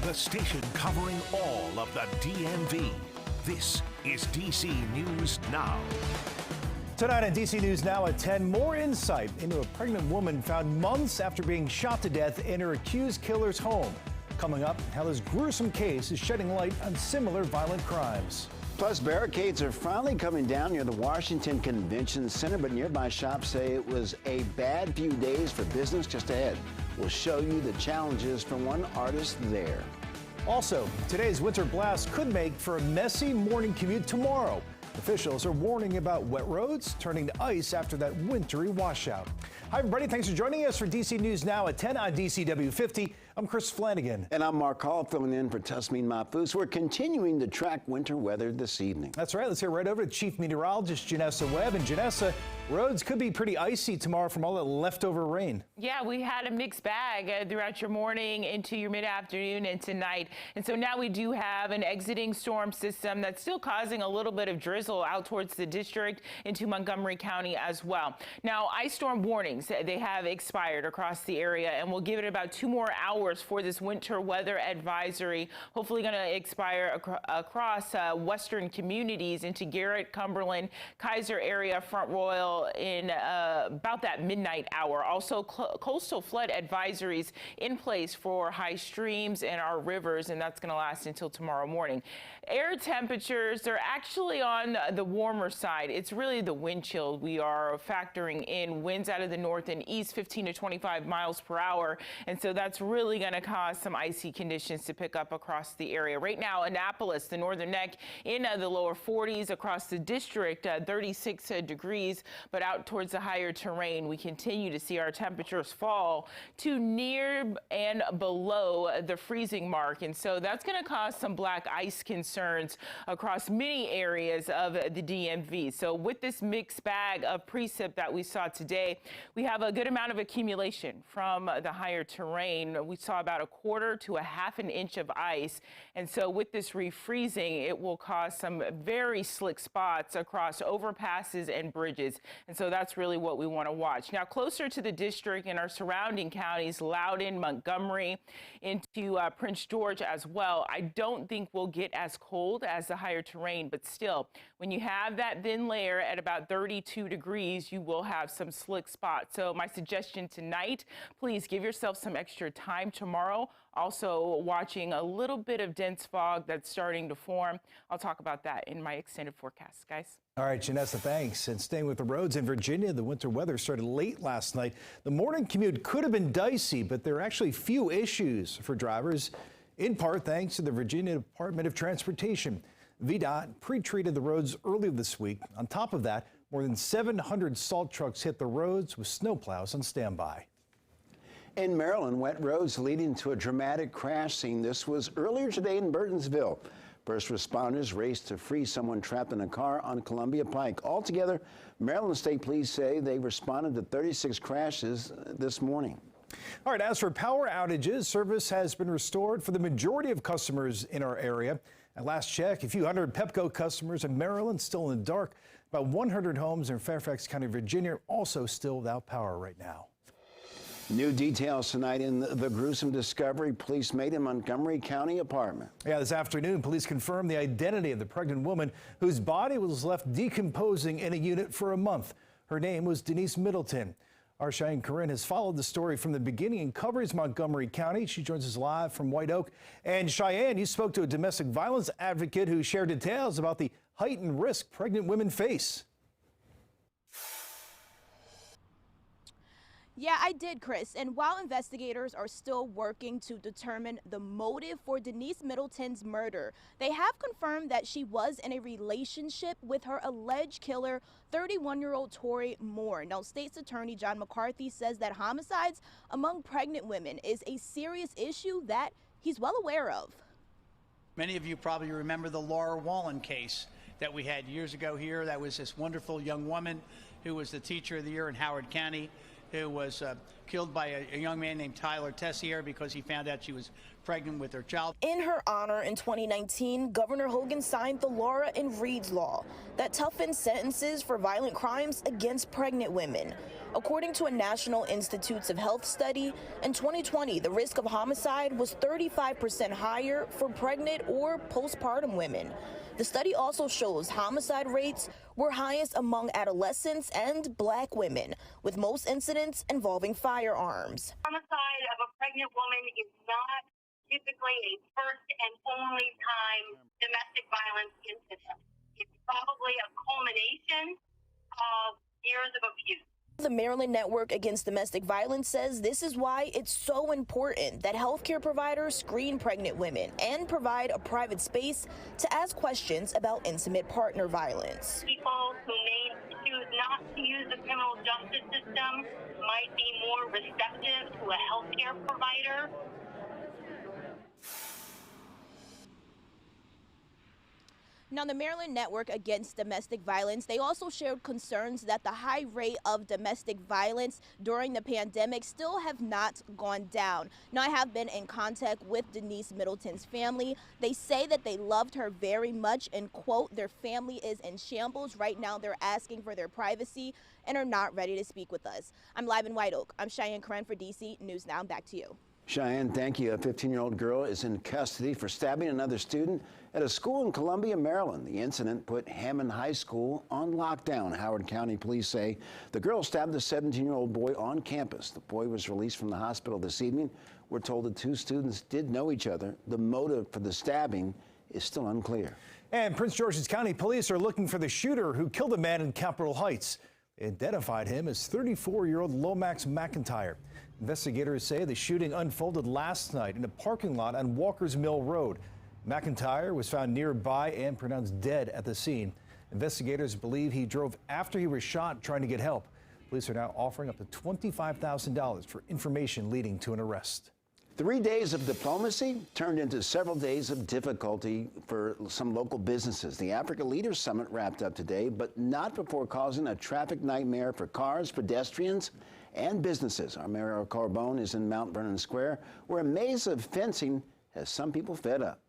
The station covering all of the DMV. This is DC News Now. Tonight on DC News Now at 10, more insight into a pregnant woman found months after being shot to death in her accused killer's home. Coming up, how this gruesome case is shedding light on similar violent crimes. Plus, barricades are finally coming down near the Washington Convention Center, but nearby shops say it was a bad few days for business just ahead. We'll show you the challenges for one artist there. Also, today's winter blast could make for a messy morning commute tomorrow. Officials are warning about wet roads turning to ice after that wintry washout. Hi, everybody. Thanks for joining us for DC News Now at 10 on DCW 50. I'm Chris Flanagan. And I'm Mark Hall, filling in for Tasmin Mahfouz. We're continuing to track winter weather this evening. That's right. Let's hear right over to Chief Meteorologist Janessa Webb. And Janessa, roads could be pretty icy tomorrow from all that leftover rain. Yeah, we had a mixed bag throughout your morning into your mid-afternoon and tonight. And so now we do have an exiting storm system that's still causing a little bit of drizzle out towards the district into Montgomery County as well. Now, ice storm warnings, they have expired across the area, and we'll give it about 2 more hours for this winter weather advisory. Hopefully going to expire across western communities into Garrett, Cumberland, Kaiser area, Front Royal in about that midnight hour. Also, coastal flood advisories in place for high streams and our rivers, and that's going to last until tomorrow morning. Air temperatures, they're actually on the warmer side. It's really the wind chill we are factoring in. Winds out of the north and east, 15 to 25 miles per hour. And so that's really going to cause some icy conditions to pick up across the area. Right now, Annapolis, the northern neck, in the lower 40s across the district, 36 degrees. But out towards the higher terrain, we continue to see our temperatures fall to near and below the freezing mark. And so that's going to cause some black ice concerns across many areas of the DMV. So with this mixed bag of precip that we saw today, we have a good amount of accumulation from the higher terrain. We saw about 1/4 to 1/2 inch of ice. And so with this refreezing, it will cause some very slick spots across overpasses and bridges. And so that's really what we want to watch. Now, closer to the district and our surrounding counties, Loudoun, Montgomery, into Prince George as well, I don't think we'll get as cold as the higher terrain, but still, when you have that thin layer at about 32 degrees, you will have some slick spots. So my suggestion tonight, please give yourself some extra time tomorrow. Also watching a little bit of dense fog that's starting to form. I'll talk about that in my extended forecast, guys. All right, Janessa, thanks. And staying with the roads in Virginia, the winter weather started late last night. The morning commute could have been dicey, but there are actually few issues for drivers, in part thanks to the Virginia Department of Transportation. VDOT pre-treated the roads earlier this week. On top of that, more than 700 salt trucks hit the roads with snowplows on standby. In Maryland, wet roads leading to a dramatic crash scene. This was earlier today in Burtonsville. First responders raced to free someone trapped in a car on Columbia Pike. Altogether, Maryland State Police say they responded to 36 crashes this morning. All right, as for power outages, service has been restored for the majority of customers in our area. At last check, a few hundred Pepco customers in Maryland still in the dark. About 100 homes in Fairfax County, Virginia, also still without power right now. New details tonight in the gruesome discovery police made in Montgomery County apartment. Yeah, this afternoon, police confirmed the identity of the pregnant woman whose body was left decomposing in a unit for a month. Her name was Denise Middleton. Our Cheyenne Corinne has followed the story from the beginning and covers Montgomery County. She joins us live from White Oak. And Cheyenne, you spoke to a domestic violence advocate who shared details about the heightened risk pregnant women face. Yeah, I did, Chris. And while investigators are still working to determine the motive for Denise Middleton's murder, they have confirmed that she was in a relationship with her alleged killer, 31-year-old Tori Moore. Now, State's Attorney John McCarthy says that homicides among pregnant women is a serious issue that he's well aware of. Many of you probably remember the Laura Wallen case that we had years ago here. That was this wonderful young woman who was the teacher of the year in Howard County, who was killed by a young man named Tyler Tessier because he found out she was pregnant with her child. In her honor, in 2019, Governor Hogan signed the Laura and Reed's Law that toughens sentences for violent crimes against pregnant women. According to a National Institutes of Health study, in 2020, the risk of homicide was 35% higher for pregnant or postpartum women. The study also shows homicide rates were highest among adolescents and Black women, with most incidents involving firearms. Homicide of a pregnant woman is not typically a first and only time domestic violence incident. It's probably a culmination of years of abuse. The Maryland Network Against Domestic Violence says this is why it's so important that healthcare providers screen pregnant women and provide a private space to ask questions about intimate partner violence. People who may choose not to use the criminal justice system might be more receptive to a healthcare provider. Now, the Maryland Network Against Domestic Violence, they also shared concerns that the high rate of domestic violence during the pandemic still have not gone down. Now, I have been in contact with Denise Middleton's family. They say that they loved her very much and, quote, their family is in shambles. Right now, they're asking for their privacy and are not ready to speak with us. I'm live in White Oak. I'm Cheyenne Karen for DC News Now. Back to you. Cheyenne, thank you. A 15-year-old girl is in custody for stabbing another student at a school in Columbia, Maryland. The incident put Hammond High School on lockdown. Howard County police say the girl stabbed the 17-year-old boy on campus. The boy was released from the hospital this evening. We're told the two students did know each other. The motive for the stabbing is still unclear. And Prince George's County police are looking for the shooter who killed a man in Capitol Heights. They identified him as 34-year-old Lomax McIntyre. Investigators say the shooting unfolded last night in a parking lot on Walker's Mill Road. McIntyre was found nearby and pronounced dead at the scene. Investigators believe he drove after he was shot trying to get help. Police are now offering up to $25,000 for information leading to an arrest. 3 days of diplomacy turned into several days of difficulty for some local businesses. The Africa Leaders Summit wrapped up today, but not before causing a traffic nightmare for cars, pedestrians, and businesses. Our Mariel Carbone is in Mount Vernon Square, where a maze of fencing has some people fed up.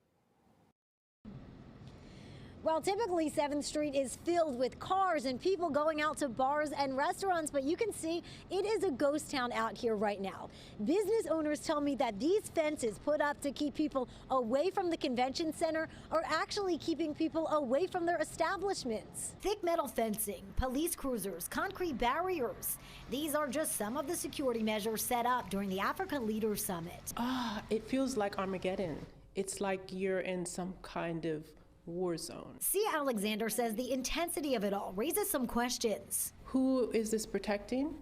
Well, typically 7th Street is filled with cars and people going out to bars and restaurants, but you can see it is a ghost town out here right now. Business owners tell me that these fences put up to keep people away from the convention center are actually keeping people away from their establishments. Thick metal fencing, police cruisers, concrete barriers. These are just some of the security measures set up during the Africa Leaders Summit. It feels like Armageddon. It's like you're in some kind of war zone. C. Alexander says the intensity of it all raises some questions. Who is this protecting?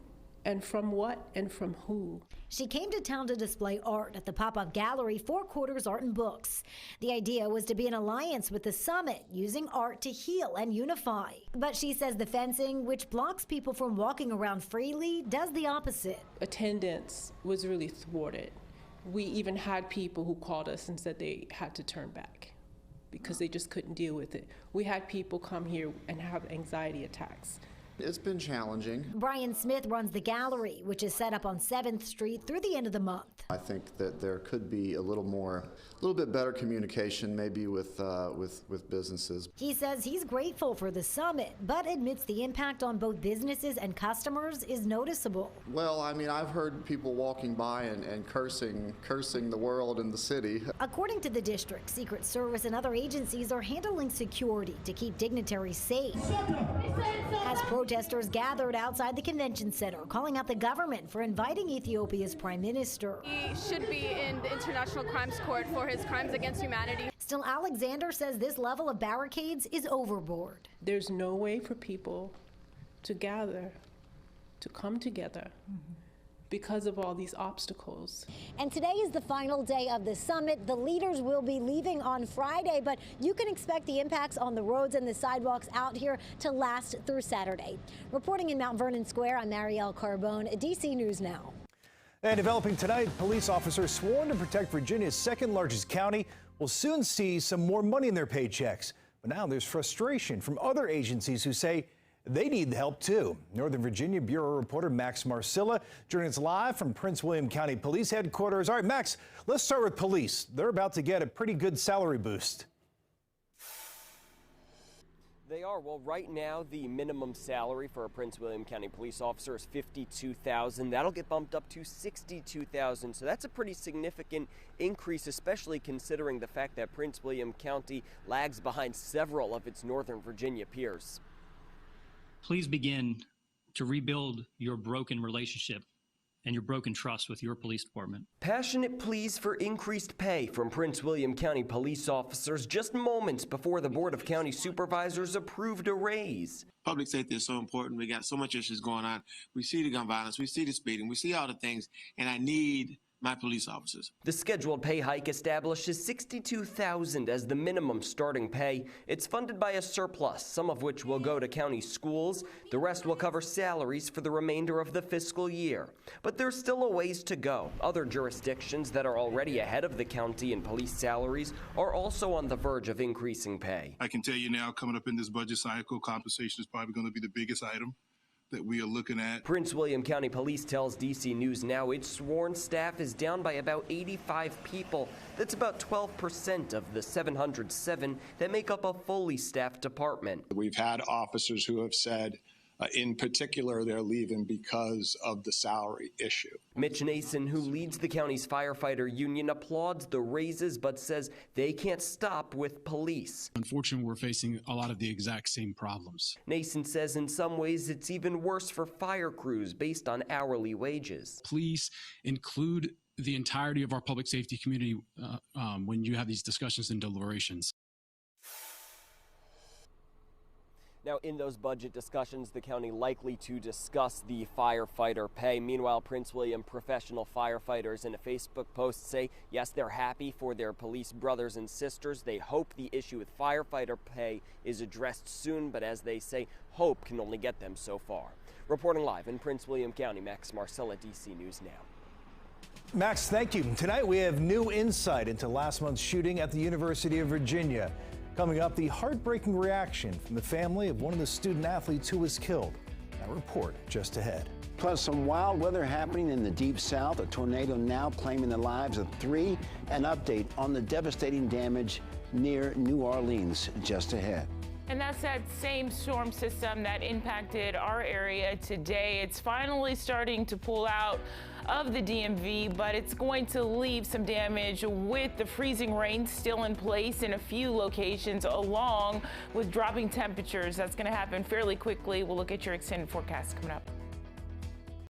And from what and from who? She came to town to display art at the pop-up gallery Four Quarters Art and Books. The idea was to be an alliance with the summit, using art to heal and unify. But she says the fencing, which blocks people from walking around freely, does the opposite. Attendance was really thwarted. We even had people who called us and said they had to turn back because they just couldn't deal with it. We had people come here and have anxiety attacks. It's been challenging. Brian Smith runs the gallery, which is set up on 7th Street through the end of the month. I think that there could be a little bit better communication maybe with businesses. He says he's grateful for the summit, but admits the impact on both businesses and customers is noticeable. Well, I mean, I've heard people walking by and cursing the world and the city. According to the district, Secret Service and other agencies are handling security to keep dignitaries safe. As protesters gathered outside the convention center, calling out the government for inviting Ethiopia's prime minister. He should be in the International Crimes Court for his crimes against humanity. Still, Alexander says this level of barricades is overboard. There's no way for people to gather, to come together. Because of all these obstacles. And today is the final day of the summit. The leaders will be leaving on Friday, but you can expect the impacts on the roads and the sidewalks out here to last through Saturday. Reporting in Mount Vernon Square, I'm Mariel Carbone, DC News Now. And developing tonight, police officers sworn to protect Virginia's second largest county will soon see some more money in their paychecks. But now there's frustration from other agencies who say they need the help too. Northern Virginia Bureau reporter Max Marcilla joining us live from Prince William County Police Headquarters. All right, Max, let's start with police. They're about to get a pretty good salary boost. They are. Well, right now, the minimum salary for a Prince William County police officer is $52,000. That'll get bumped up to $62,000. So that's a pretty significant increase, especially considering the fact that Prince William County lags behind several of its Northern Virginia peers. Please begin to rebuild your broken relationship and your broken trust with your police department. Passionate pleas for increased pay from Prince William County police officers just moments before the Board of County Supervisors approved a raise. Public safety is so important. We got so much issues going on. We see the gun violence, we see the speeding, we see all the things, and I need my police officers. The scheduled pay hike establishes $62,000 as the minimum starting pay. It's funded by a surplus, some of which will go to county schools. The rest will cover salaries for the remainder of the fiscal year. But there's still a ways to go. Other jurisdictions that are already ahead of the county in police salaries are also on the verge of increasing pay. I can tell you now, coming up in this budget cycle, compensation is probably going to be the biggest item that we are looking at. Prince William County Police tells DC News Now its sworn staff is down by about 85 people. That's about 12% of the 707 that make up a fully staffed department. We've had officers who have said, in particular, they're leaving because of the salary issue. Mitch Nason, who leads the county's firefighter union, applauds the raises but says they can't stop with police. Unfortunately, we're facing a lot of the exact same problems. Nason says in some ways it's even worse for fire crews based on hourly wages. Please include the entirety of our public safety community when you have these discussions and deliberations. Now, in those budget discussions, the county likely to discuss the firefighter pay. Meanwhile, Prince William professional firefighters in a Facebook post say, yes, they're happy for their police brothers and sisters. They hope the issue with firefighter pay is addressed soon, but as they say, hope can only get them so far. Reporting live in Prince William County, Max Marcella, DC News Now. Max, thank you. Tonight we have new insight into last month's shooting at the University of Virginia. Coming up, the heartbreaking reaction from the family of one of the student athletes who was killed. That report just ahead. Plus, some wild weather happening in the Deep South. A tornado now claiming the lives of 3. An update on the devastating damage near New Orleans just ahead. And that's that same storm system that impacted our area today. It's finally starting to pull out of the DMV, but it's going to leave some damage with the freezing rain still in place in a few locations, along with dropping temperatures. That's going to happen fairly quickly. We'll look at your extended forecast coming up.